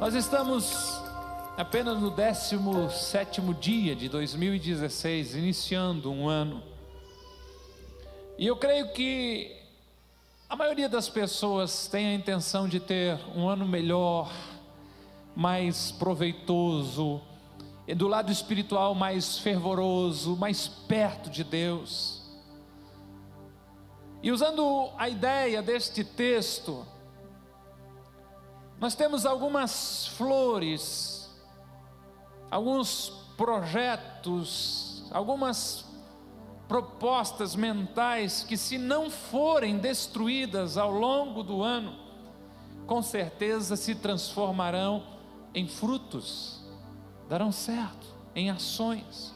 Nós estamos apenas no 17º dia de 2016, iniciando um ano. E eu creio que a maioria das pessoas tem a intenção de ter um ano melhor, mais proveitoso, e do lado espiritual mais fervoroso, mais perto de Deus. E usando a ideia deste texto, nós temos algumas flores, alguns projetos, algumas propostas mentais que, se não forem destruídas ao longo do ano, com certeza se transformarão em frutos, darão certo, em ações.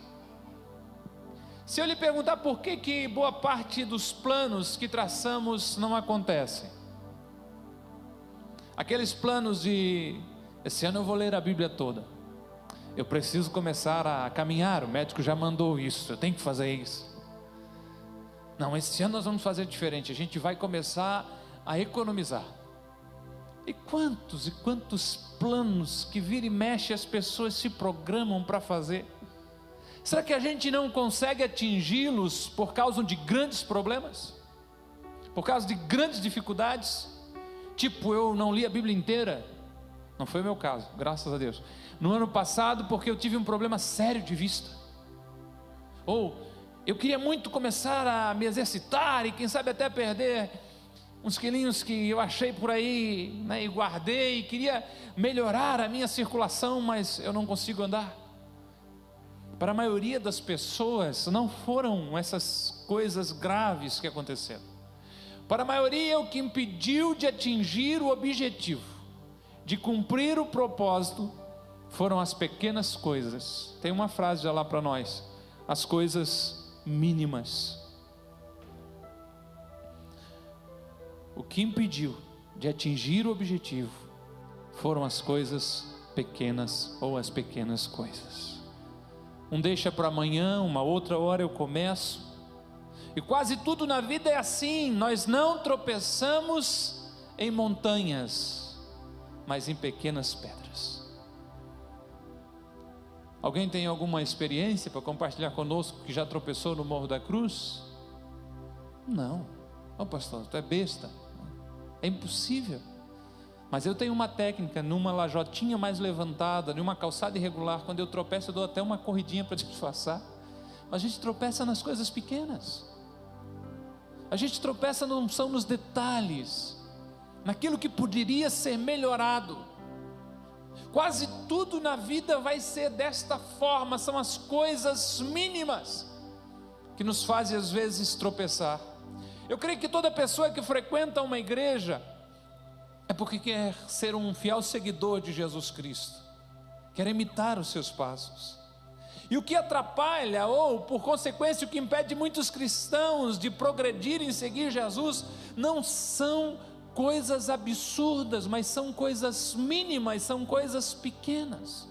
Se eu lhe perguntar por que boa parte dos planos que traçamos não acontecem, aqueles planos de, esse ano eu vou ler a Bíblia toda, eu preciso começar a caminhar, o médico já mandou isso, eu tenho que fazer isso. Não, esse ano nós vamos fazer diferente, a gente vai começar a economizar. E quantos planos que vira e mexe as pessoas se programam para fazer? Será que a gente não consegue atingi-los por causa de grandes problemas? Por causa de grandes dificuldades? Tipo, eu não li a Bíblia inteira. Não foi o meu caso, graças a Deus. No ano passado, porque eu tive um problema sério de vista. Ou eu queria muito começar a me exercitar e quem sabe até perder uns quilinhos que eu achei por aí, né, e guardei, e queria melhorar a minha circulação, mas eu não consigo andar. Para a maioria das pessoas não foram essas coisas graves que aconteceram. Para a maioria, o que impediu de atingir o objetivo, de cumprir o propósito, foram as pequenas coisas. Tem uma frase já lá para nós: as coisas mínimas. O que impediu de atingir o objetivo foram as coisas pequenas, ou as pequenas coisas. Um deixa para amanhã, uma outra hora eu começo. E quase tudo na vida é assim. Nós não tropeçamos em montanhas, mas em pequenas pedras. Alguém tem alguma experiência para compartilhar conosco que já tropeçou no Morro da Cruz? Não. Ô pastor, tu é besta. É impossível. Mas eu tenho uma técnica, numa lajotinha mais levantada, numa calçada irregular, quando eu tropeço eu dou até uma corridinha para disfarçar. Mas a gente tropeça nas coisas pequenas. A gente tropeça não são nos detalhes, naquilo que poderia ser melhorado. Quase tudo na vida vai ser desta forma, são as coisas mínimas que nos fazem às vezes tropeçar. Eu creio que toda pessoa que frequenta uma igreja é porque quer ser um fiel seguidor de Jesus Cristo, quer imitar os seus passos. E o que atrapalha, ou por consequência o que impede muitos cristãos de progredir em seguir Jesus, não são coisas absurdas, mas são coisas mínimas, são coisas pequenas.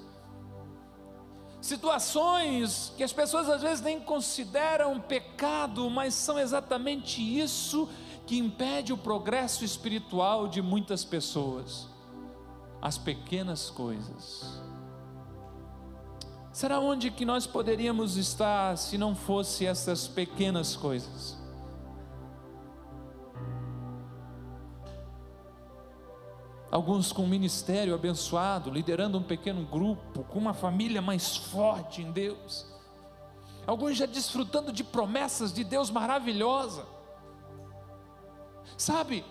Situações que as pessoas às vezes nem consideram pecado, mas são exatamente isso que impede o progresso espiritual de muitas pessoas. As pequenas coisas. Será onde que nós poderíamos estar se não fosse essas pequenas coisas? Alguns com um ministério abençoado, liderando um pequeno grupo, com uma família mais forte em Deus. Alguns já desfrutando de promessas de Deus maravilhosa. Sabe,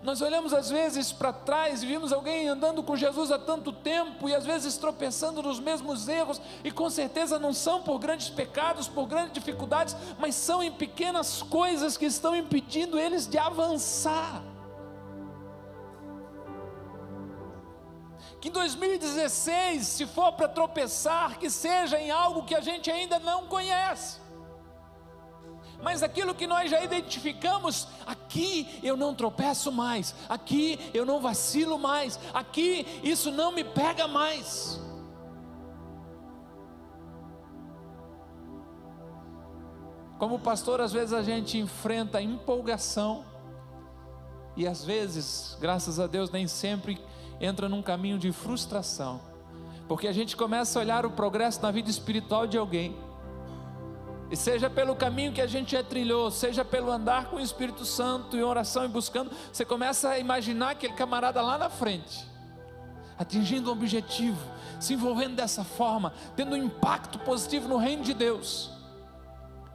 nós olhamos às vezes para trás e vimos alguém andando com Jesus há tanto tempo e às vezes tropeçando nos mesmos erros, e com certeza não são por grandes pecados, por grandes dificuldades, mas são em pequenas coisas que estão impedindo eles de avançar. Que em 2016, se for para tropeçar, que seja em algo que a gente ainda não conhece, mas aquilo que nós já identificamos: aqui eu não tropeço mais, aqui eu não vacilo mais, aqui isso não me pega mais. Como pastor, às vezes a gente enfrenta empolgação, e às vezes, graças a Deus, nem sempre entra num caminho de frustração, porque a gente começa a olhar o progresso na vida espiritual de alguém, e seja pelo caminho que a gente já trilhou, seja pelo andar com o Espírito Santo, em oração e buscando, você começa a imaginar aquele camarada lá na frente, atingindo um objetivo, se envolvendo dessa forma, tendo um impacto positivo no reino de Deus.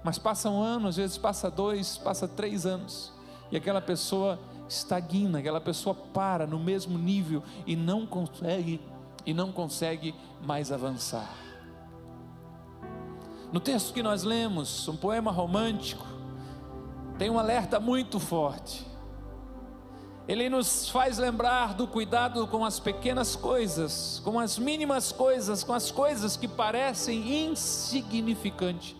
Mas passa um ano, às vezes passa 2, passa 3 anos, e aquela pessoa estagna, aquela pessoa para no mesmo nível e não consegue mais avançar. No texto que nós lemos, um poema romântico, tem um alerta muito forte. Ele nos faz lembrar do cuidado com as pequenas coisas, com as mínimas coisas, com as coisas que parecem insignificantes.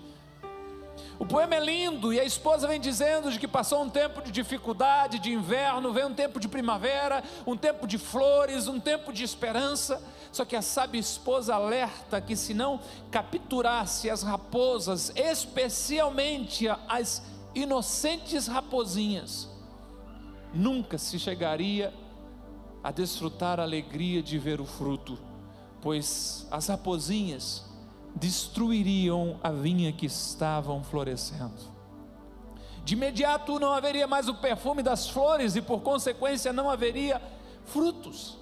O poema é lindo e a esposa vem dizendo de que passou um tempo de dificuldade, de inverno, vem um tempo de primavera, um tempo de flores, um tempo de esperança. Só que a sábia esposa alerta que se não capturasse as raposas, especialmente as inocentes raposinhas, nunca se chegaria a desfrutar a alegria de ver o fruto, pois as raposinhas destruiriam a vinha que estavam florescendo. De imediato não haveria mais o perfume das flores e por consequência não haveria frutos.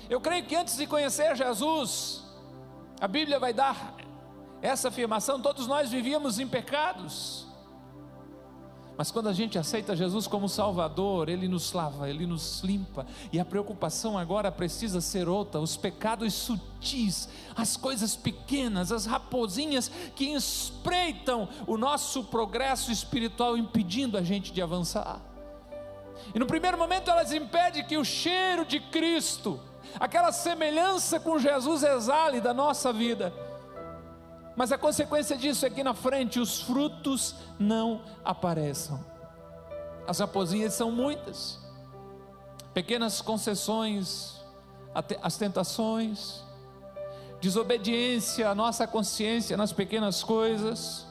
Eu creio que antes de conhecer Jesus, a Bíblia vai dar essa afirmação: todos nós vivíamos em pecados, mas quando a gente aceita Jesus como Salvador, Ele nos lava, Ele nos limpa, e a preocupação agora precisa ser outra. Os pecados sutis, as coisas pequenas, as raposinhas que espreitam o nosso progresso espiritual, impedindo a gente de avançar. E no primeiro momento elas impedem que o cheiro de Cristo, aquela semelhança com Jesus, exale da nossa vida. Mas a consequência disso é que na frente os frutos não apareçam. As raposinhas são muitas, pequenas concessões, as tentações, desobediência à nossa consciência nas pequenas coisas,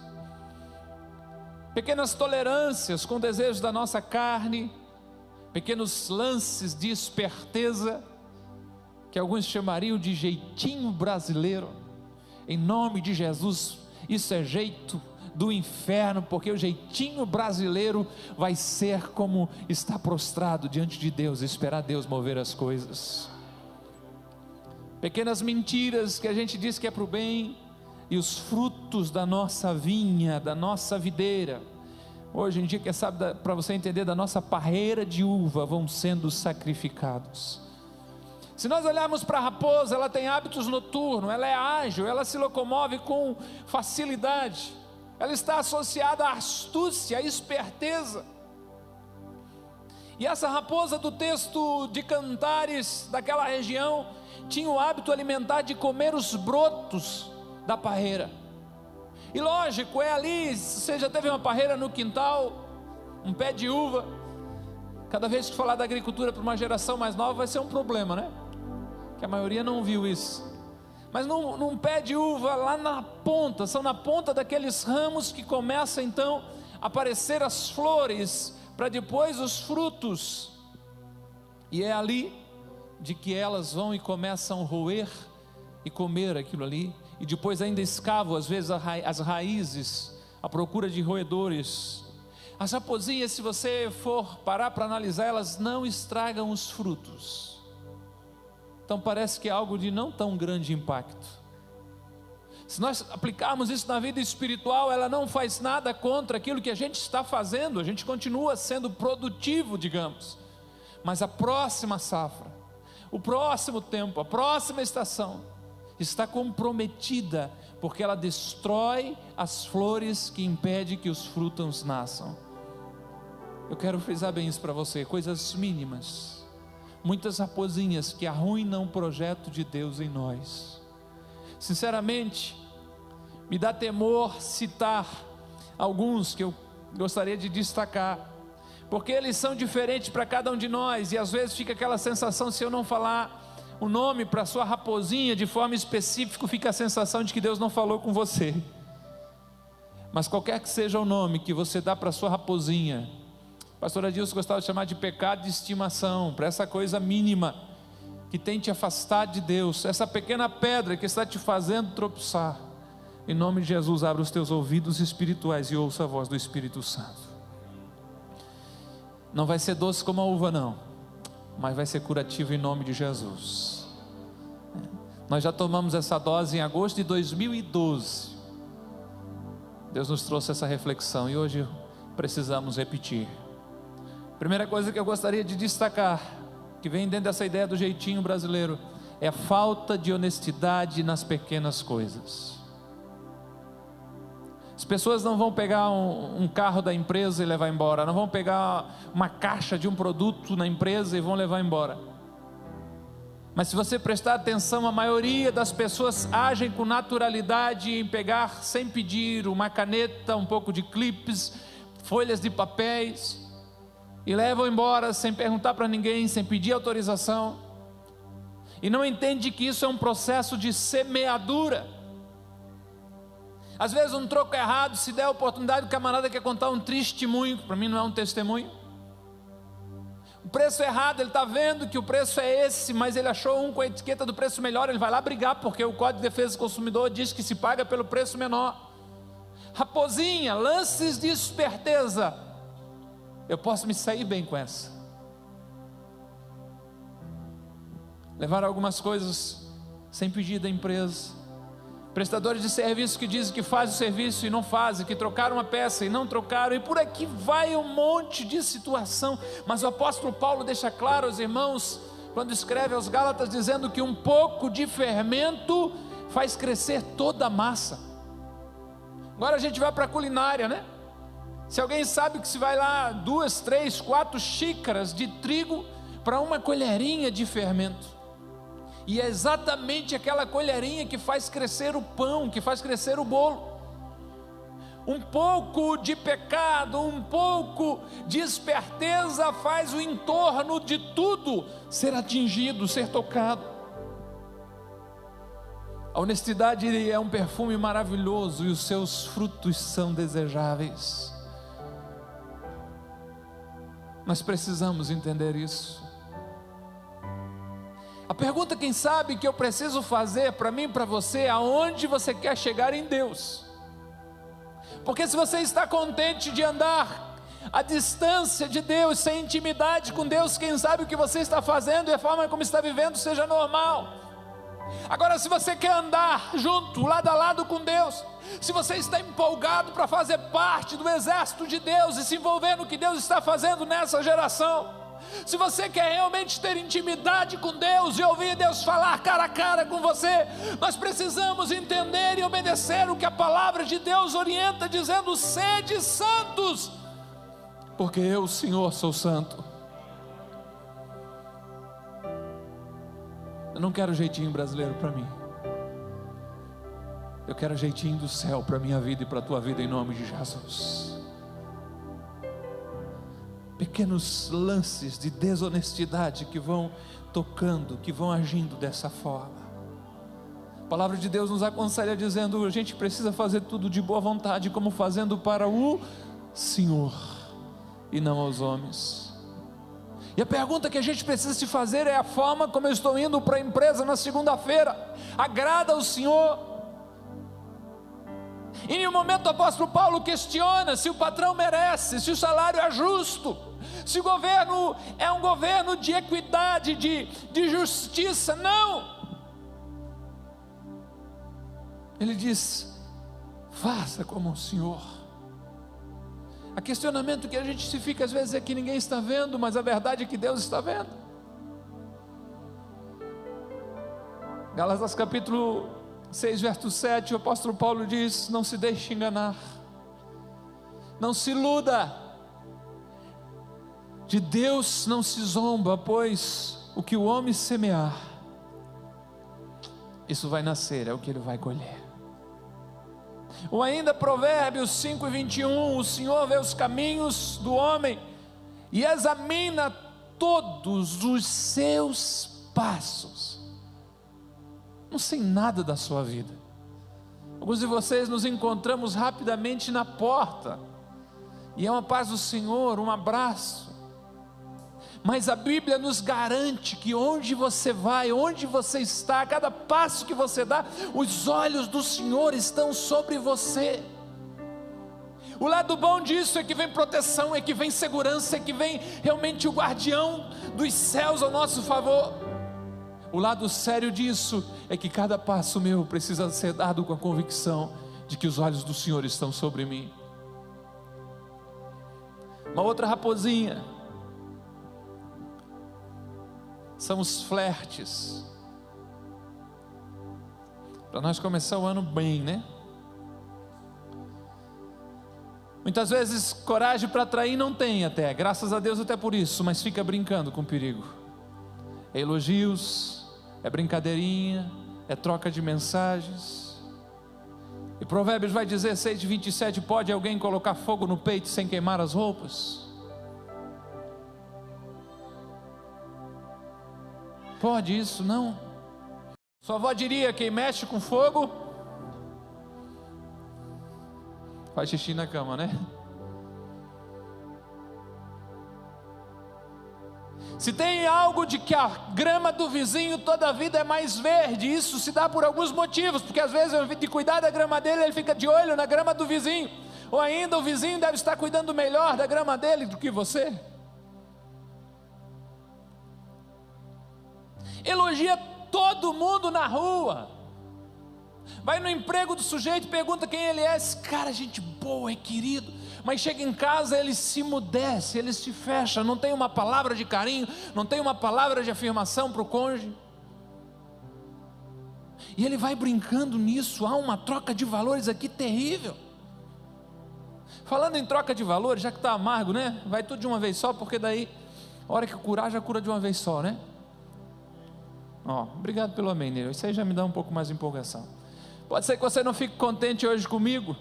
pequenas tolerâncias com desejos da nossa carne, pequenos lances de esperteza, que alguns chamariam de jeitinho brasileiro. Em nome de Jesus, isso é jeito do inferno, porque o jeitinho brasileiro vai ser como estar prostrado diante de Deus, esperar Deus mover as coisas. Pequenas mentiras que a gente diz que é para o bem, e os frutos da nossa vinha, da nossa videira, hoje em dia, quem sabe, para você entender, da nossa parreira de uva, vão sendo sacrificados. Se nós olharmos para a raposa, ela tem hábitos noturnos, ela é ágil, ela se locomove com facilidade, ela está associada à astúcia, à esperteza. E essa raposa do texto de Cantares, daquela região, tinha o hábito alimentar de comer os brotos da parreira. E lógico, é ali, você já teve uma parreira no quintal, um pé de uva, cada vez que falar da agricultura para uma geração mais nova vai ser um problema, né? Que a maioria não viu isso. Mas num pé de uva lá na ponta, são na ponta daqueles ramos que começam então a aparecer as flores, para depois os frutos, e é ali de que elas vão e começam a roer e comer aquilo ali, e depois ainda escavam às vezes as raízes à procura de roedores. As raposinhas, se você for parar para analisar, elas não estragam os frutos. Então parece que é algo de não tão grande impacto. Se nós aplicarmos isso na vida espiritual, ela não faz nada contra aquilo que a gente está fazendo, a gente continua sendo produtivo, digamos, mas a próxima safra, o próximo tempo, a próxima estação, está comprometida, porque ela destrói as flores que impedem que os frutos nasçam. Eu quero frisar bem isso para você, coisas mínimas, muitas raposinhas que arruinam o projeto de Deus em nós. Sinceramente, me dá temor citar alguns que eu gostaria de destacar, porque eles são diferentes para cada um de nós, e às vezes fica aquela sensação, se eu não falar o nome para sua raposinha de forma específica, fica a sensação de que Deus não falou com você. Mas qualquer que seja o nome que você dá para sua raposinha, pastor Adilson gostava de chamar de pecado de estimação, para essa coisa mínima, que tem te afastado de Deus, essa pequena pedra que está te fazendo tropeçar, em nome de Jesus, abra os teus ouvidos espirituais e ouça a voz do Espírito Santo. Não vai ser doce como a uva não, mas vai ser curativo em nome de Jesus. Nós já tomamos essa dose em agosto de 2012. Deus nos trouxe essa reflexão e hoje precisamos repetir. Primeira coisa que eu gostaria de destacar, que vem dentro dessa ideia do jeitinho brasileiro, é a falta de honestidade nas pequenas coisas. As pessoas não vão pegar um carro da empresa e levar embora, não vão pegar uma caixa de um produto na empresa e vão levar embora. Mas se você prestar atenção, a maioria das pessoas agem com naturalidade em pegar sem pedir uma caneta, um pouco de clipes, folhas de papéis, e levam embora sem perguntar para ninguém, sem pedir autorização, e não entende que isso é um processo de semeadura. Às vezes um troco errado, se der a oportunidade, o camarada quer contar um testemunho, para mim não é um testemunho. O preço errado, ele está vendo que o preço é esse, mas ele achou um com a etiqueta do preço melhor, ele vai lá brigar, porque o Código de Defesa do Consumidor diz que se paga pelo preço menor. Raposinha, lances de esperteza, eu posso me sair bem com essa. Levar algumas coisas sem pedir da empresa. Prestadores de serviço que dizem que fazem o serviço e não fazem, que trocaram uma peça e não trocaram, e por aqui vai um monte de situação. Mas o apóstolo Paulo deixa claro aos irmãos, quando escreve aos Gálatas, dizendo que um pouco de fermento faz crescer toda a massa. Agora a gente vai para a culinária, né? Se alguém sabe que se vai lá 2, 3, 4 xícaras de trigo para uma colherinha de fermento, e é exatamente aquela colherinha que faz crescer o pão, que faz crescer o bolo. Um pouco de pecado, um pouco de esperteza faz o entorno de tudo ser atingido, ser tocado. A honestidade é um perfume maravilhoso e os seus frutos são desejáveis. Nós precisamos entender isso. A pergunta, quem sabe, que eu preciso fazer para mim e para você, aonde você quer chegar em Deus? Porque se você está contente de andar à distância de Deus, sem intimidade com Deus, quem sabe o que você está fazendo e a forma como está vivendo seja normal. Agora, se você quer andar junto, lado a lado com Deus, se você está empolgado para fazer parte do exército de Deus e se envolver no que Deus está fazendo nessa geração, se você quer realmente ter intimidade com Deus e ouvir Deus falar cara a cara com você, nós precisamos entender e obedecer o que a palavra de Deus orienta, dizendo: sede santos, porque eu, o Senhor, sou santo. Eu não quero jeitinho brasileiro para mim, eu quero jeitinho do céu para a minha vida e para a tua vida, em nome de Jesus. Pequenos lances de desonestidade que vão tocando, que vão agindo dessa forma. A palavra de Deus nos aconselha dizendo: a gente precisa fazer tudo de boa vontade, como fazendo para o Senhor e não aos homens. E a pergunta que a gente precisa se fazer é: a forma como eu estou indo para a empresa na segunda-feira agrada ao Senhor? E em um momento o apóstolo Paulo questiona se o patrão merece, se o salário é justo, se o governo é um governo de equidade, de justiça. Não, ele diz: faça como o Senhor. O questionamento que a gente se fica às vezes é que ninguém está vendo, mas a verdade é que Deus está vendo. Gálatas capítulo 6, verso 7, o apóstolo Paulo diz: não se deixe enganar, não se iluda, de Deus não se zomba, pois o que o homem semear, isso vai nascer, é o que ele vai colher. Ou ainda Provérbios 5:21, o Senhor vê os caminhos do homem e examina todos os seus passos. Não sei nada da sua vida. Alguns de vocês nos encontramos rapidamente na porta, e é uma paz do Senhor, um abraço. Mas a Bíblia nos garante que onde você vai, onde você está, a cada passo que você dá, os olhos do Senhor estão sobre você. O lado bom disso é que vem proteção, é que vem segurança, é que vem realmente o guardião dos céus ao nosso favor. O lado sério disso é que cada passo meu precisa ser dado com a convicção de que os olhos do Senhor estão sobre mim. Uma outra raposinha são os flertes. Para nós começar o ano bem, né? Muitas vezes coragem para atrair não tem até, graças a Deus até por isso, mas fica brincando com o perigo. É elogios, é brincadeirinha, é troca de mensagens. E Provérbios vai dizer 6:27, pode alguém colocar fogo no peito sem queimar as roupas? Pode isso? Não. Sua avó diria, quem mexe com fogo faz xixi na cama, né? Se tem algo de que a grama do vizinho toda a vida é mais verde, isso se dá por alguns motivos, porque às vezes ao invés de cuidar da grama dele, ele fica de olho na grama do vizinho, ou ainda o vizinho deve estar cuidando melhor da grama dele do que você. Elogia todo mundo na rua, vai no emprego do sujeito, pergunta quem ele é, esse cara, gente boa, é querido, mas chega em casa, ele se emudece, ele se fecha, não tem uma palavra de carinho, não tem uma palavra de afirmação para o cônjuge, e ele vai brincando nisso. Há uma troca de valores aqui terrível. Falando em troca de valores, já que está amargo, né? Vai tudo de uma vez só, porque daí, a hora que curar, já cura de uma vez só, né? Obrigado pelo amém, Nero. Isso aí já me dá um pouco mais de empolgação. Pode ser que você não fique contente hoje comigo,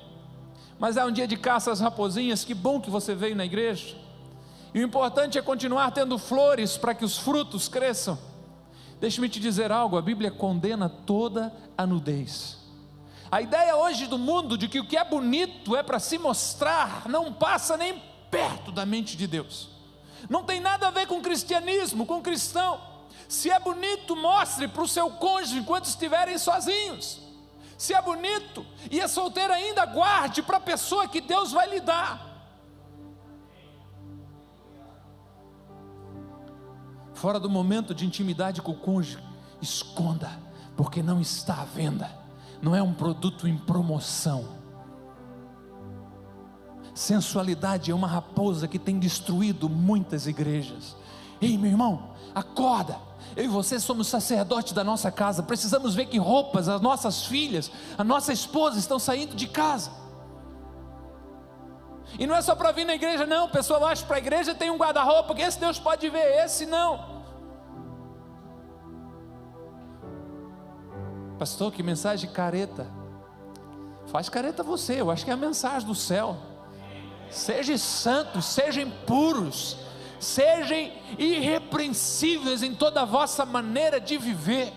mas é um dia de caça às raposinhas. Que bom que você veio na igreja, e o importante é continuar tendo flores para que os frutos cresçam. Deixe-me te dizer algo, a Bíblia condena toda a nudez. A ideia hoje do mundo de que o que é bonito é para se mostrar, não passa nem perto da mente de Deus. Não tem nada a ver com cristianismo, com cristão. Se é bonito, mostre para o seu cônjuge enquanto estiverem sozinhos. Se é bonito e é solteiro ainda, guarde para a pessoa que Deus vai lhe dar. Fora do momento de intimidade com o cônjuge, esconda, porque não está à venda, não é um produto em promoção. Sensualidade é uma raposa que tem destruído muitas igrejas. Ei, meu irmão, acorda. Eu e você somos sacerdotes da nossa casa, precisamos ver que roupas as nossas filhas, a nossa esposa estão saindo de casa. E não é só para vir na igreja não, o pessoal acha que para a igreja tem um guarda-roupa, que esse Deus pode ver, esse não. Pastor, que mensagem careta. Faz careta você, eu acho que é a mensagem do céu. Sejam santos, sejam puros, sejam irrepreensíveis em toda a vossa maneira de viver.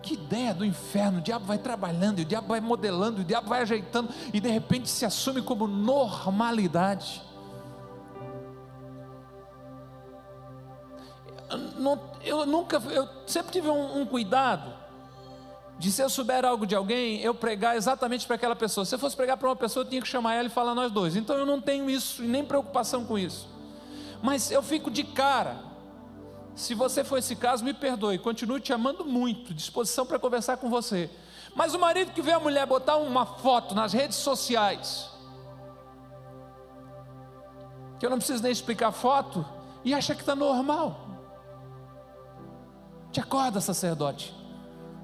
Que ideia do inferno, o diabo vai trabalhando, o diabo vai modelando, o diabo vai ajeitando, e de repente se assume como normalidade. Eu sempre tive um cuidado, de se eu souber algo de alguém, eu pregar exatamente para aquela pessoa. Se eu fosse pregar para uma pessoa, eu tinha que chamar ela e falar nós dois. Então eu não tenho isso, e nem preocupação com isso. Mas eu fico de cara. Se você for esse caso, me perdoe, continuo te amando muito, disposição para conversar com você. Mas o marido que vê a mulher botar uma foto nas redes sociais, que eu não preciso nem explicar a foto, e acha que está normal. Te acorda, sacerdote.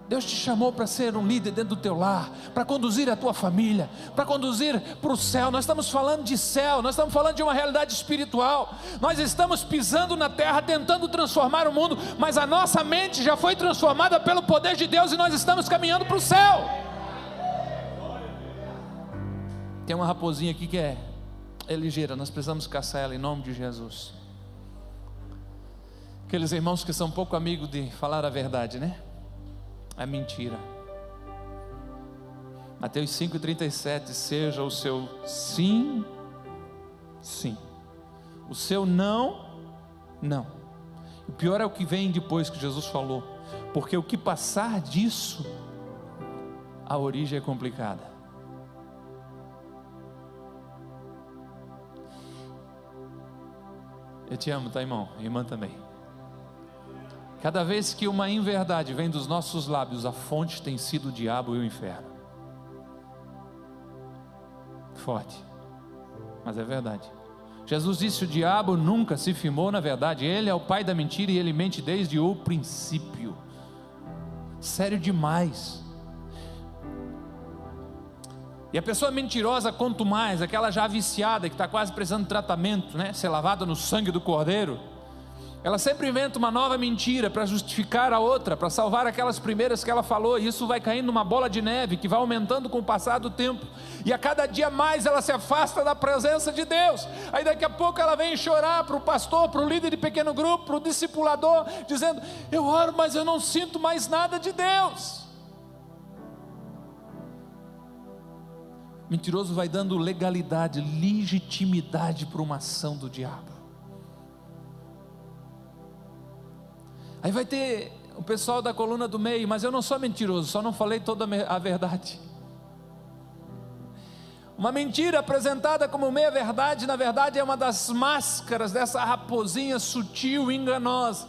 Deus te chamou para ser um líder dentro do teu lar, para conduzir a tua família, para conduzir para o céu. Nós estamos falando de céu, nós estamos falando de uma realidade espiritual. Nós estamos pisando na terra, tentando transformar o mundo, mas a nossa mente já foi transformada pelo poder de Deus, e nós estamos caminhando para o céu. Tem uma raposinha aqui que é ligeira, nós precisamos caçar ela em nome de Jesus. Aqueles irmãos que são um pouco amigos de falar a verdade, né? É mentira. Mateus 5,37, seja o seu sim, sim, O seu não, não. O pior é o que vem depois que Jesus falou, porque o que passar disso, a origem é complicada. Eu te amo, tá, irmão? Irmã também. Cada vez que uma inverdade vem dos nossos lábios, a fonte tem sido o diabo e o inferno. Forte, mas é verdade. Jesus disse: o diabo nunca se firmou na verdade, ele é o pai da mentira e ele mente desde o princípio. Sério demais. E a pessoa mentirosa, quanto mais, aquela já viciada, que está quase precisando de tratamento, né? Ser lavada no sangue do Cordeiro, ela sempre inventa uma nova mentira para justificar a outra, para salvar aquelas primeiras que ela falou, e isso vai caindo numa bola de neve, que vai aumentando com o passar do tempo, e a cada dia mais ela se afasta da presença de Deus. Aí daqui a pouco ela vem chorar para o pastor, para o líder de pequeno grupo, para o discipulador, dizendo: eu oro, mas eu não sinto mais nada de Deus. Mentiroso vai dando legalidade, legitimidade para uma ação do diabo. Aí vai ter o pessoal da coluna do meio: mas eu não sou mentiroso, só não falei toda a verdade. Uma mentira apresentada como meia verdade, na verdade é uma das máscaras dessa raposinha sutil e enganosa.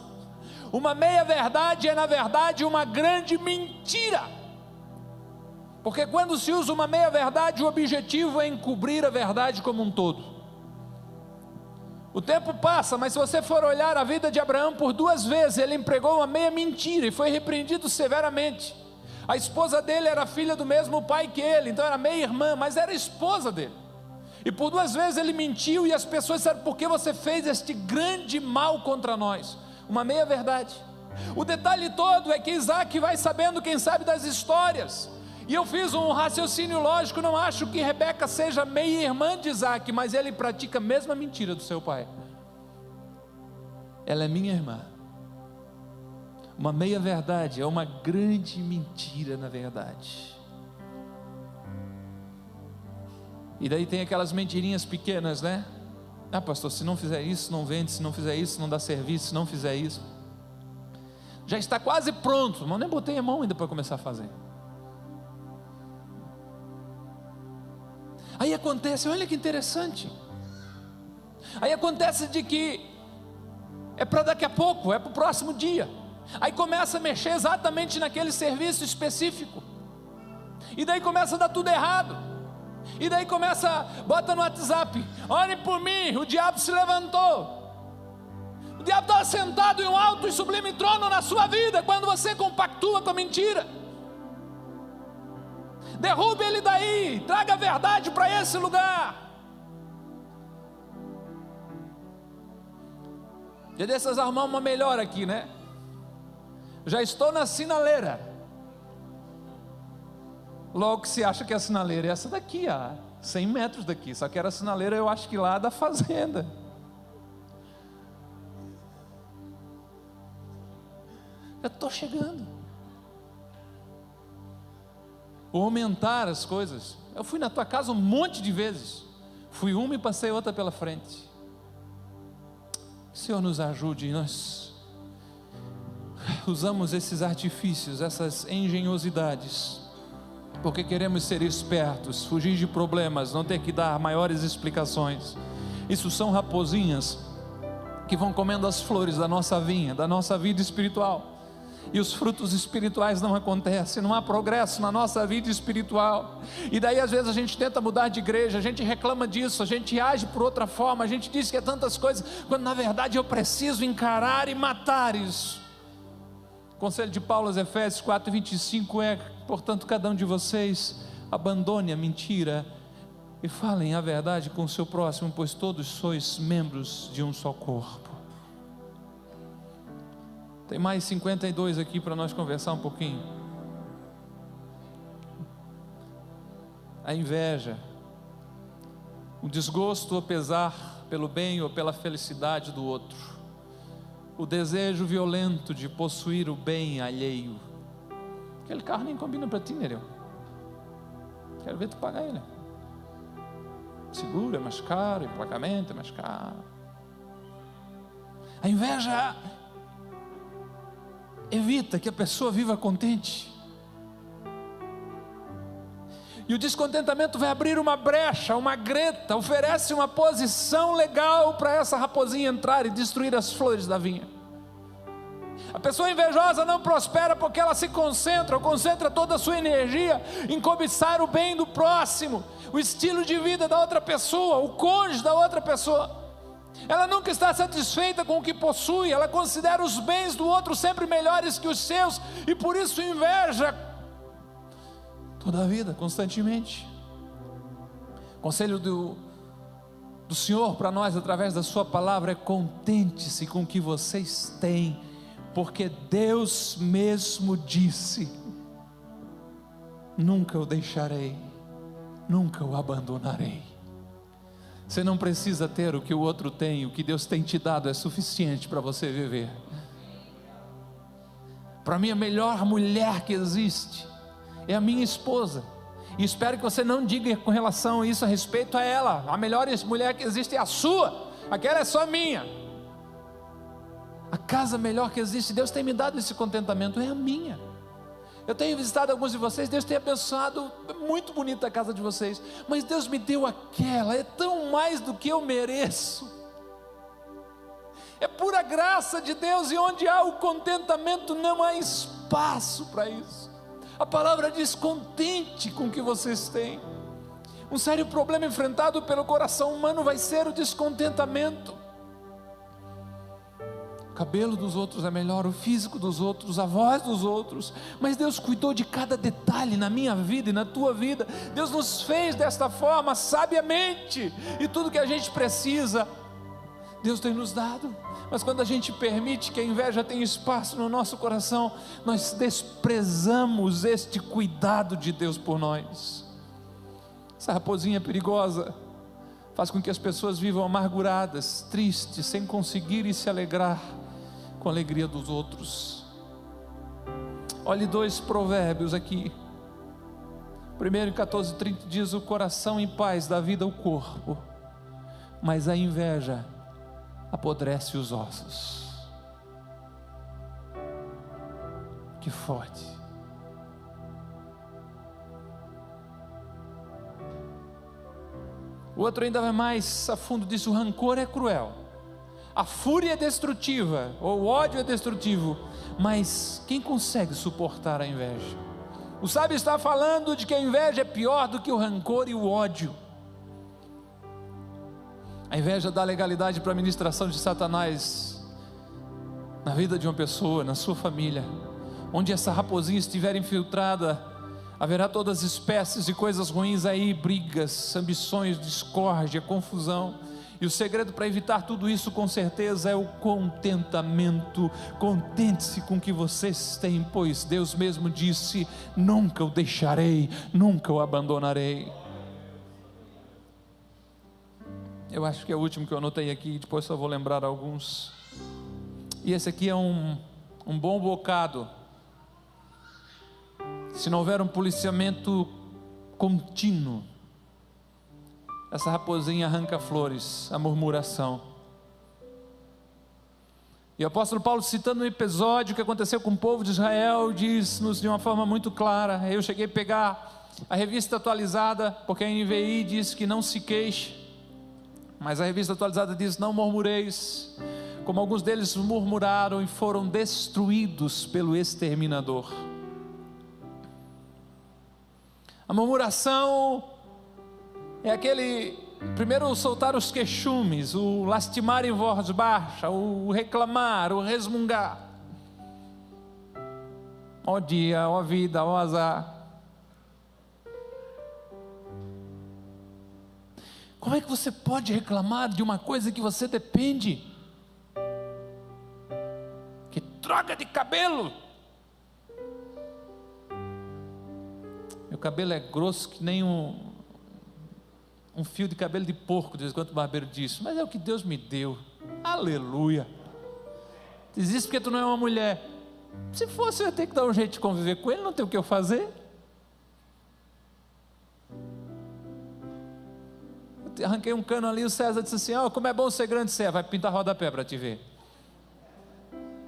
Uma meia verdade é na verdade uma grande mentira. Porque quando se usa uma meia verdade, o objetivo é encobrir a verdade como um todo. O tempo passa, mas se você for olhar a vida de Abraão, por 2 vezes ele empregou uma meia mentira e foi repreendido severamente. A esposa dele era filha do mesmo pai que ele, então era meia irmã, mas era esposa dele. E por 2 vezes ele mentiu, e as pessoas disseram: por que você fez este grande mal contra nós? Uma meia verdade. O detalhe todo é que Isaac vai sabendo, quem sabe, das histórias. E eu fiz um raciocínio lógico, não acho que Rebeca seja meia irmã de Isaac, mas ele pratica a mesma mentira do seu pai. Ela é minha irmã. Uma meia verdade é uma grande mentira na verdade. E daí tem aquelas mentirinhas pequenas, né? Ah, pastor, se não fizer isso, não vende, se não fizer isso, não dá serviço, se não fizer isso. Já está quase pronto, mas nem botei a mão ainda para começar a fazer. Aí acontece, olha que interessante. Aí acontece de que é para daqui a pouco, é para o próximo dia. Aí começa a mexer exatamente naquele serviço específico. E daí começa a dar tudo errado. E daí começa, bota no WhatsApp: ore por mim, o diabo se levantou. O diabo está sentado em um alto e sublime trono na sua vida, quando você compactua com a mentira. Derrube ele daí, traga a verdade para esse lugar. Já dessas arrumar uma melhor aqui, né? Já estou na sinaleira. Logo que se acha que a sinaleira é essa daqui, 100 metros daqui. Só que era a sinaleira, eu acho que lá da fazenda. Eu estou chegando. Ou aumentar as coisas. Eu fui na tua casa um monte de vezes. Fui uma e passei outra pela frente. O Senhor nos ajude. Nós usamos esses artifícios, essas engenhosidades, porque queremos ser espertos, fugir de problemas, não ter que dar maiores explicações. Isso são raposinhas que vão comendo as flores da nossa vinha, da nossa vida espiritual. E os frutos espirituais não acontecem, não há progresso na nossa vida espiritual. E daí às vezes a gente tenta mudar de igreja, a gente reclama disso, a gente age por outra forma, a gente diz que é tantas coisas, quando na verdade eu preciso encarar e matar isso. O conselho de Paulo aos Efésios 4:25 é: portanto, cada um de vocês abandone a mentira e falem a verdade com o seu próximo, pois todos sois membros de um só corpo. Tem mais 52 aqui para nós conversar um pouquinho. A inveja, o desgosto ou pesar pelo bem ou pela felicidade do outro, o desejo violento de possuir o bem alheio. Aquele carro nem combina para ti, Nereu. Quero ver tu pagar ele. Seguro é mais caro, emplacamento é mais caro. A inveja evita que a pessoa viva contente. E o descontentamento vai abrir uma brecha, uma greta, oferece uma posição legal para essa raposinha entrar e destruir as flores da vinha. A pessoa invejosa não prospera porque ela se concentra toda a sua energia em cobiçar o bem do próximo, o estilo de vida da outra pessoa, o cônjuge da outra pessoa. Ela nunca está satisfeita com o que possui, ela considera os bens do outro sempre melhores que os seus, e por isso inveja toda a vida, constantemente. Conselho do Senhor para nós, através da sua palavra, é: contente-se com o que vocês têm, porque Deus mesmo disse: nunca o deixarei, nunca o abandonarei. Você não precisa ter o que o outro tem, o que Deus tem te dado é suficiente para você viver. Para mim, a melhor mulher que existe é a minha esposa, e espero que você não diga com relação a isso a respeito a ela. A melhor mulher que existe é a sua, aquela é só minha. A casa melhor que existe, Deus tem me dado esse contentamento, é a minha. Eu tenho visitado alguns de vocês, Deus tem abençoado, muito bonita a casa de vocês, mas Deus me deu aquela, é tão mais do que eu mereço, é pura graça de Deus, e onde há o contentamento não há espaço para isso. A palavra diz: contente com o que vocês têm. Um sério problema enfrentado pelo coração humano vai ser o descontentamento. O cabelo dos outros é melhor, o físico dos outros, a voz dos outros, mas Deus cuidou de cada detalhe na minha vida e na tua vida. Deus nos fez desta forma, sabiamente, e tudo que a gente precisa, Deus tem nos dado. Mas quando a gente permite que a inveja tenha espaço no nosso coração, nós desprezamos este cuidado de Deus por nós. Essa raposinha perigosa faz com que as pessoas vivam amarguradas, tristes, sem conseguirem se alegrar com a alegria dos outros. Olhe 2 provérbios aqui. Primeiro, em 14:30 diz: o coração em paz dá vida ao corpo, mas a inveja apodrece os ossos. Que forte. O outro ainda vai mais a fundo, diz: o rancor é cruel, a fúria é destrutiva, ou o ódio é destrutivo, mas quem consegue suportar a inveja? O sábio está falando de que a inveja é pior do que o rancor e o ódio. A inveja dá legalidade para a ministração de Satanás na vida de uma pessoa, na sua família. Onde essa raposinha estiver infiltrada, haverá todas as espécies de coisas ruins aí, brigas, ambições, discórdia, confusão. E o segredo para evitar tudo isso, com certeza, é o contentamento. Contente-se com o que vocês têm, pois Deus mesmo disse: nunca o deixarei, nunca o abandonarei. Eu acho que é o último que eu anotei aqui, depois só vou lembrar alguns. E esse aqui é um bom bocado. Se não houver um policiamento contínuo, essa raposinha arranca flores, a murmuração. E o apóstolo Paulo, citando um episódio que aconteceu com o povo de Israel, diz-nos de uma forma muito clara. Eu cheguei a pegar a revista atualizada, porque a NVI diz que não se queixe, mas a revista atualizada diz: não murmureis, como alguns deles murmuraram e foram destruídos pelo exterminador. A murmuração é aquele, primeiro soltar os queixumes, o lastimar em voz baixa, o reclamar, o resmungar. Ó dia, ó vida, ó azar. Como é que você pode reclamar de uma coisa que você depende? Que droga de cabelo! Meu cabelo é grosso que nem um fio de cabelo de porco, de vez em quando o barbeiro disse, mas é o que Deus me deu. Aleluia. Diz isso porque tu não é uma mulher. Se fosse, eu ia ter que dar um jeito de conviver com ele, não tem o que eu fazer. Eu arranquei um cano ali, o César disse assim: como é bom ser grande, César, vai pintar rodapé para te ver.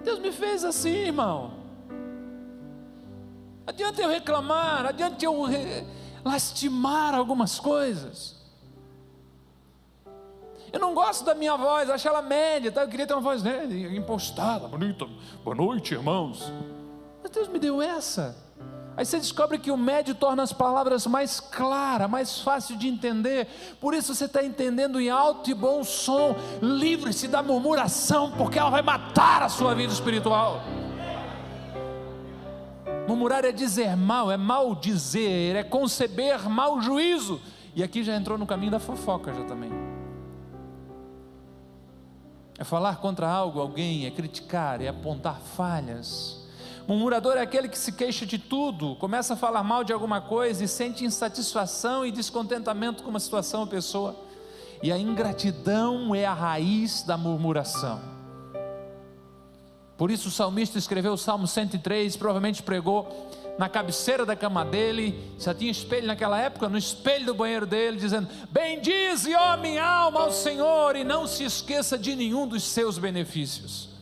Deus me fez assim, irmão. Adianta eu reclamar, adianta eu lastimar algumas coisas. Eu não gosto da minha voz, acho ela média, tá? Eu queria ter uma voz, né, impostada, bonita. Boa noite, irmãos. Mas Deus me deu essa. Aí você descobre que o médio torna as palavras mais claras, mais fácil de entender. Por isso você está entendendo em alto e bom som. Livre-se da murmuração, porque ela vai matar a sua vida espiritual. Murmurar é dizer mal, é maldizer, é conceber mau juízo. E aqui já entrou no caminho da fofoca já também. É falar contra algo, alguém, é criticar, é apontar falhas. Murmurador é aquele que se queixa de tudo, começa a falar mal de alguma coisa e sente insatisfação e descontentamento com uma situação ou pessoa. E a ingratidão é a raiz da murmuração. Por isso o salmista escreveu o Salmo 103, provavelmente pregou na cabeceira da cama dele, já tinha espelho naquela época, no espelho do banheiro dele, dizendo: bendize, ó minha alma, ao Senhor, e não se esqueça de nenhum dos seus benefícios.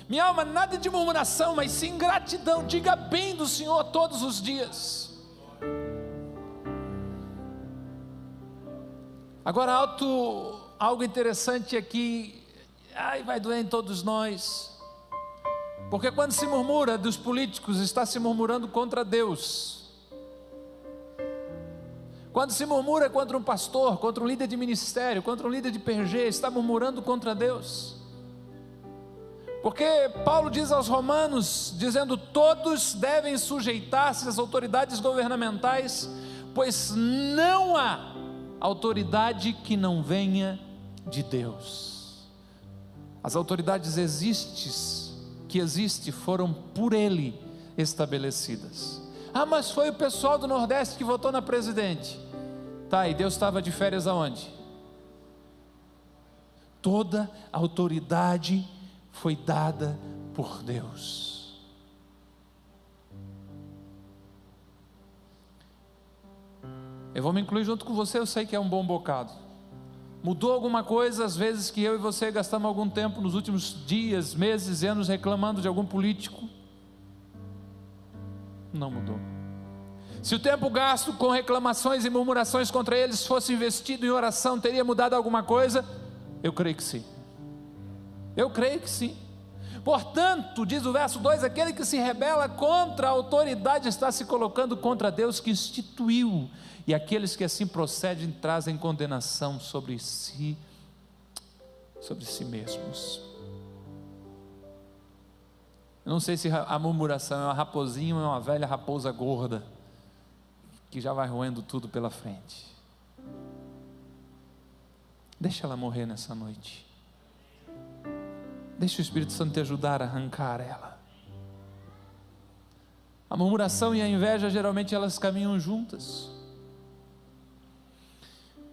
Minha alma, nada de murmuração, mas sim gratidão, diga bem do Senhor todos os dias. Agora algo interessante aqui, vai doer em todos nós, porque quando se murmura dos políticos, está se murmurando contra Deus. Quando se murmura contra um pastor, contra um líder de ministério, contra um líder de PG, está murmurando contra Deus. Porque Paulo diz aos romanos, dizendo: todos devem sujeitar-se às autoridades governamentais, pois não há autoridade que não venha de Deus. As autoridades que existem foram por Ele estabelecidas. Mas foi o pessoal do Nordeste que votou na presidente. Tá, e Deus estava de férias aonde? Toda a autoridade foi dada por Deus. Eu vou me incluir junto com você, eu sei que é um bom bocado. Mudou alguma coisa, às vezes, que eu e você gastamos algum tempo nos últimos dias, meses e anos reclamando de algum político? Não mudou. Se o tempo gasto com reclamações e murmurações contra eles fosse investido em oração, teria mudado alguma coisa? Eu creio que sim. Eu creio que sim. Portanto, diz o verso 2, aquele que se rebela contra a autoridade está se colocando contra Deus que instituiu, e aqueles que assim procedem trazem condenação sobre si mesmos. Eu não sei se a murmuração é uma raposinha ou é uma velha raposa gorda, que já vai roendo tudo pela frente. Deixa ela morrer nessa noite. Deixa o Espírito Santo te ajudar a arrancar ela. A murmuração e a inveja, geralmente elas caminham juntas.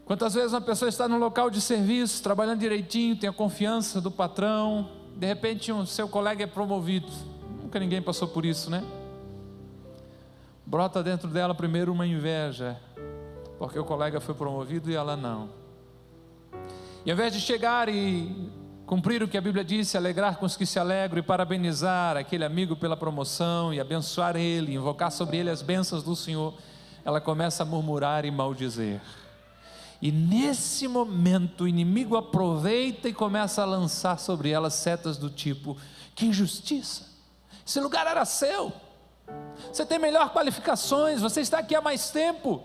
Quantas vezes uma pessoa está no local de serviço, trabalhando direitinho, tem a confiança do patrão, de repente o seu colega é promovido. Nunca ninguém passou por isso, né? Brota dentro dela primeiro uma inveja, porque o colega foi promovido e ela não. E ao invés de chegar e cumprir o que a Bíblia diz, se alegrar com os que se alegram e parabenizar aquele amigo pela promoção e abençoar ele, invocar sobre ele as bênçãos do Senhor, ela começa a murmurar e maldizer. E nesse momento o inimigo aproveita e começa a lançar sobre ela setas do tipo: que injustiça, esse lugar era seu, você tem melhor qualificações, você está aqui há mais tempo.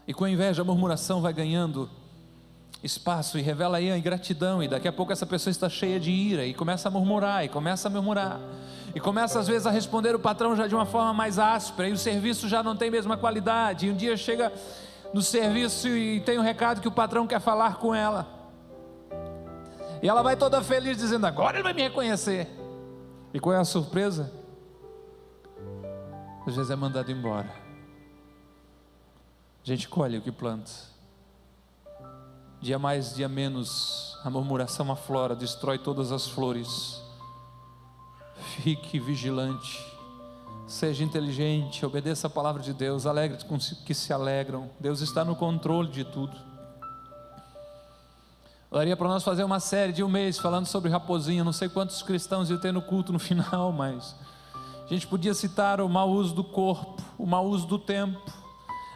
E com a inveja a murmuração vai ganhando espaço e revela aí a ingratidão, e daqui a pouco essa pessoa está cheia de ira e começa a murmurar, e começa às vezes a responder o patrão já de uma forma mais áspera, e o serviço já não tem a mesma qualidade, e um dia chega no serviço e tem um recado que o patrão quer falar com ela, e ela vai toda feliz dizendo: agora ele vai me reconhecer. E qual é a surpresa? Às vezes é mandado embora. A gente colhe o que planta. Dia mais, dia menos, a murmuração aflora, destrói todas as flores. Fique vigilante, seja inteligente, obedeça a palavra de Deus, alegre-te com os que se alegram. Deus está no controle de tudo. Daria para nós fazer uma série de um mês falando sobre raposinha. Não sei quantos cristãos iam ter no culto no final, mas a gente podia citar o mau uso do corpo, o mau uso do tempo,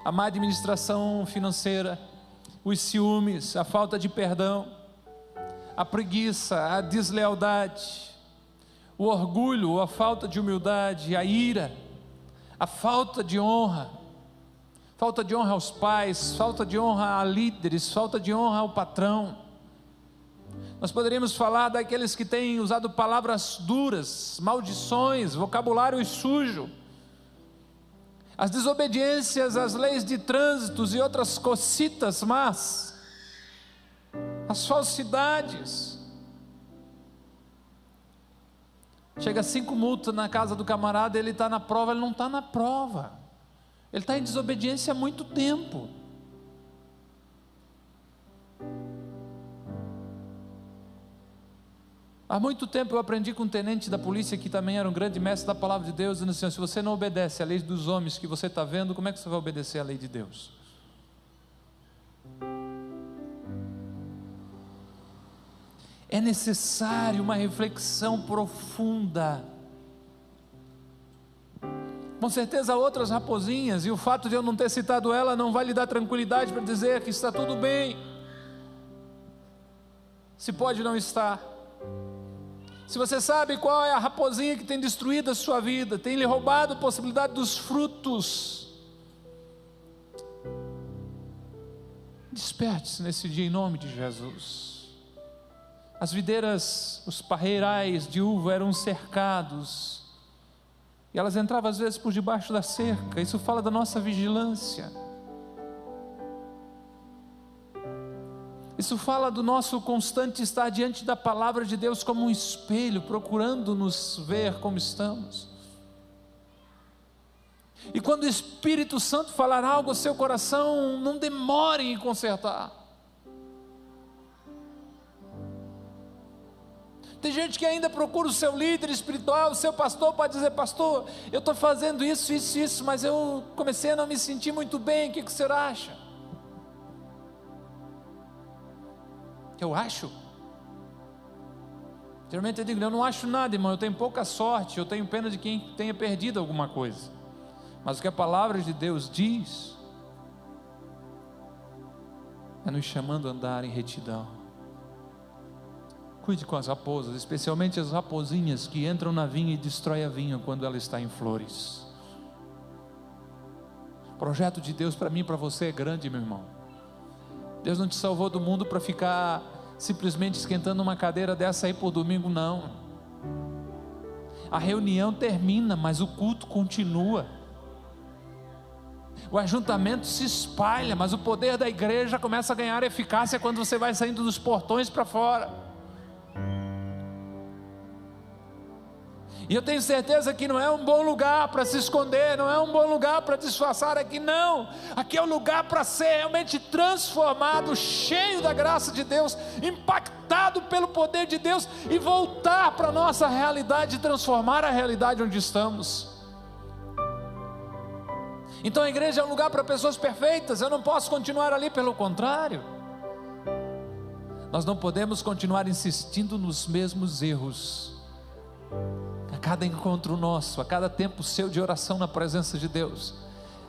a má administração financeira, os ciúmes, a falta de perdão, a preguiça, a deslealdade, o orgulho, a falta de humildade, a ira, a falta de honra aos pais, falta de honra a líderes, falta de honra ao patrão. Nós poderíamos falar daqueles que têm usado palavras duras, maldições, vocabulário sujo, as desobediências às leis de trânsitos e outras cocitas más, as falsidades. Chega 5 multas na casa do camarada, ele está na prova, ele não está na prova, ele está em desobediência há muito tempo. Há muito tempo eu aprendi com um tenente da polícia, que também era um grande mestre da palavra de Deus, dizendo assim: se você não obedece à lei dos homens que você está vendo, como é que você vai obedecer à lei de Deus? É necessário uma reflexão profunda. Com certeza outras raposinhas, e o fato de eu não ter citado ela não vai lhe dar tranquilidade para dizer que está tudo bem. Se pode não estar. Se você sabe qual é a raposinha que tem destruído a sua vida, tem lhe roubado a possibilidade dos frutos, desperte-se nesse dia em nome de Jesus. As videiras, os parreirais de uva eram cercados, e elas entravam às vezes por debaixo da cerca. Isso fala da nossa vigilância. Isso fala do nosso constante estar diante da palavra de Deus como um espelho, procurando nos ver como estamos. E quando o Espírito Santo falar algo ao seu coração, não demore em consertar. Tem gente que ainda procura o seu líder espiritual, o seu pastor, para dizer: pastor, eu estou fazendo isso, mas eu comecei a não me sentir muito bem, o que o senhor acha? Eu acho? Geralmente eu digo: eu não acho nada, irmão, eu tenho pouca sorte, eu tenho pena de quem tenha perdido alguma coisa. Mas o que a palavra de Deus diz é nos chamando a andar em retidão. Cuide com as raposas, especialmente as raposinhas que entram na vinha e destroem a vinha quando ela está em flores. O projeto de Deus para mim e para você é grande, meu irmão. Deus não te salvou do mundo para ficar simplesmente esquentando uma cadeira dessa aí por domingo, não. A reunião termina, mas o culto continua. O ajuntamento se espalha, mas o poder da igreja começa a ganhar eficácia quando você vai saindo dos portões para fora. E eu tenho certeza que não é um bom lugar para se esconder, não é um bom lugar para disfarçar aqui, não. Aqui é um lugar para ser realmente transformado, cheio da graça de Deus, impactado pelo poder de Deus e voltar para a nossa realidade, transformar a realidade onde estamos. Então a igreja é um lugar para pessoas perfeitas, eu não posso continuar ali, pelo contrário. Nós não podemos continuar insistindo nos mesmos erros. A cada encontro nosso, a cada tempo seu de oração na presença de Deus,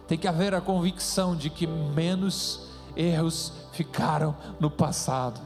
tem que haver a convicção de que menos erros ficaram no passado,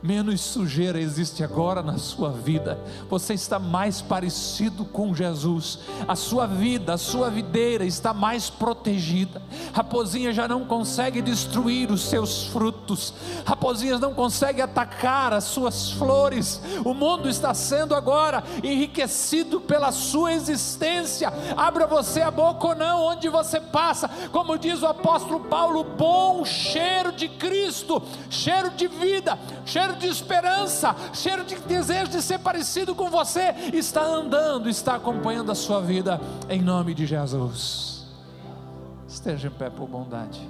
menos sujeira existe agora na sua vida. Você está mais parecido com Jesus, a sua vida, a sua videira está mais protegida. Raposinha já não consegue destruir os seus frutos, raposinhas não conseguem atacar as suas flores. O mundo está sendo agora enriquecido pela sua existência. Abra você a boca ou não, onde você passa, como diz o apóstolo Paulo, bom cheiro de Cristo, cheiro de vida, cheiro de esperança, cheiro de desejo de ser parecido com você, está andando, está acompanhando a sua vida, em nome de Jesus. Esteja em pé por bondade.